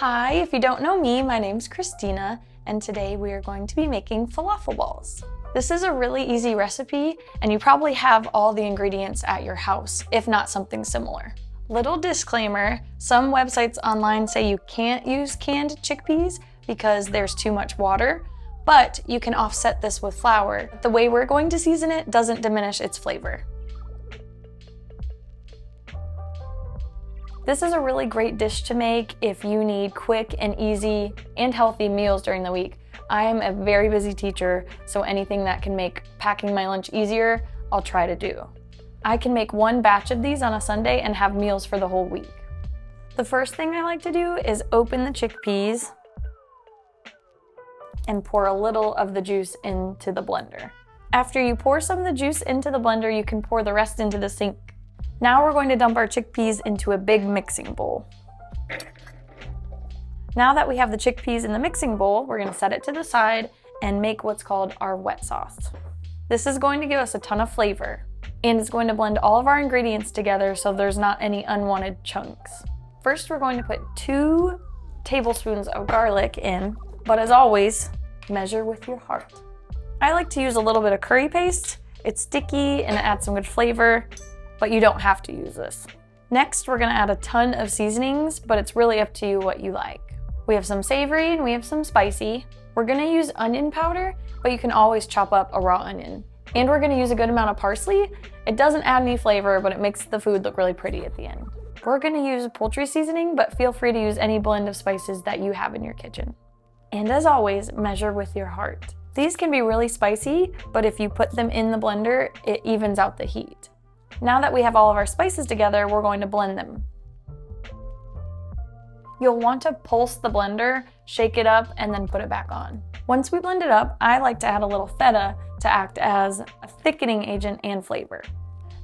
Hi, if you don't know me, my name's Kristina, and today we are going to be making falafel balls. This is a really easy recipe, and you probably have all the ingredients at your house, if not something similar. Little disclaimer, some websites online say you can't use canned chickpeas because there's too much water, but you can offset this with flour. The way we're going to season it doesn't diminish its flavor. This is a really great dish to make if you need quick and easy and healthy meals during the week. I am a very busy teacher, so anything that can make packing my lunch easier, I'll try to do. I can make one batch of these on a Sunday and have meals for the whole week. The first thing I like to do is open the chickpeas and pour a little of the juice into the blender. After you pour some of the juice into the blender, you can pour the rest into the sink. Now we're going to dump our chickpeas into a big mixing bowl. Now that we have the chickpeas in the mixing bowl, we're going to set it to the side and make what's called our wet sauce. This is going to give us a ton of flavor, and it's going to blend all of our ingredients together so there's not any unwanted chunks. First, we're going to put 2 tablespoons of garlic in, but as always, measure with your heart. I like to use a little bit of curry paste. It's sticky and it adds some good flavor, but you don't have to use this. Next, we're gonna add a ton of seasonings, but it's really up to you what you like. We have some savory and we have some spicy. We're gonna use onion powder, but you can always chop up a raw onion. And we're gonna use a good amount of parsley. It doesn't add any flavor, but it makes the food look really pretty at the end. We're gonna use poultry seasoning, but feel free to use any blend of spices that you have in your kitchen. And as always, measure with your heart. These can be really spicy, but if you put them in the blender, it evens out the heat. Now that we have all of our spices together, we're going to blend them. You'll want to pulse the blender, shake it up, and then put it back on. Once we blend it up, I like to add a little feta to act as a thickening agent and flavor.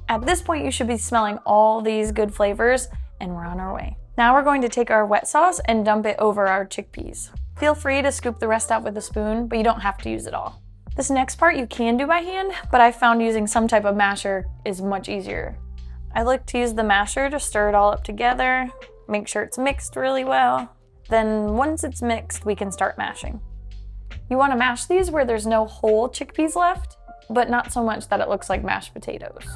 At this point, you should be smelling all these good flavors, and we're on our way. Now we're going to take our wet sauce and dump it over our chickpeas. Feel free to scoop the rest out with a spoon, but you don't have to use it all. This next part you can do by hand, but I found using some type of masher is much easier. I like to use the masher to stir it all up together, make sure it's mixed really well. Then once it's mixed, we can start mashing. You want to mash these where there's no whole chickpeas left, but not so much that it looks like mashed potatoes.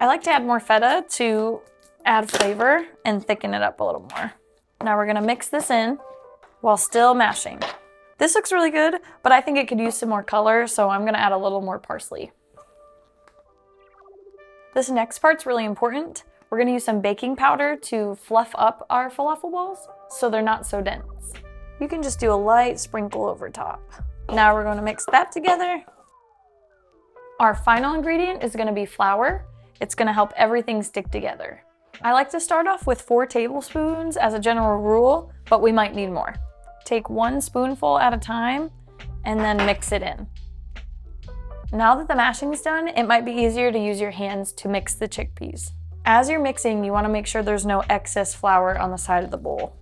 I like to add more feta to add flavor and thicken it up a little more. Now we're going to mix this in while still mashing. This looks really good, but I think it could use some more color, so I'm gonna add a little more parsley. This next part's really important. We're gonna use some baking powder to fluff up our falafel balls so they're not so dense. You can just do a light sprinkle over top. Now we're gonna mix that together. Our final ingredient is gonna be flour. It's gonna help everything stick together. I like to start off with 4 tablespoons as a general rule, but we might need more. Take 1 spoonful at a time and then mix it in. Now that the mashing is done, it might be easier to use your hands to mix the chickpeas. As you're mixing, you want to make sure there's no excess flour on the side of the bowl.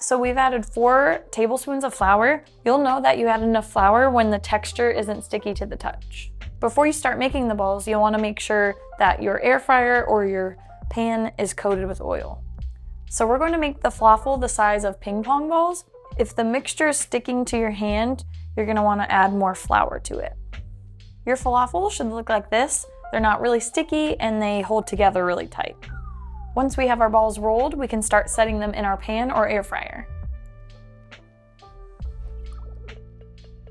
So we've added 4 tablespoons of flour. You'll know that you had enough flour when the texture isn't sticky to the touch. Before you start making the balls, you'll want to make sure that your air fryer or your pan is coated with oil. So we're going to make the falafel the size of ping pong balls. If the mixture is sticking to your hand, you're going to want to add more flour to it. Your falafel should look like this. They're not really sticky and they hold together really tight. Once we have our balls rolled, we can start setting them in our pan or air fryer.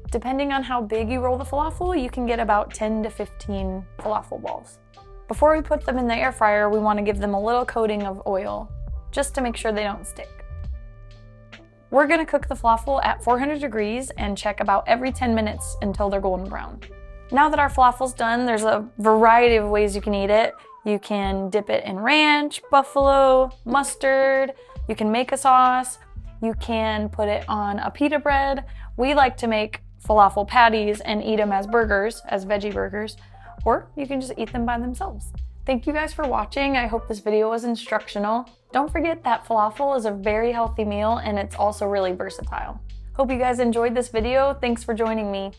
Depending on how big you roll the falafel, you can get about 10 to 15 falafel balls. Before we put them in the air fryer, we want to give them a little coating of oil, just to make sure they don't stick. We're going to cook the falafel at 400 degrees and check about every 10 minutes until they're golden brown. Now that our falafel's done, there's a variety of ways you can eat it. You can dip it in ranch, buffalo, mustard. You can make a sauce. You can put it on a pita bread. We like to make falafel patties and eat them as burgers, as veggie burgers. Or you can just eat them by themselves. Thank you guys for watching. I hope this video was instructional. Don't forget that falafel is a very healthy meal and it's also really versatile. Hope you guys enjoyed this video. Thanks for joining me.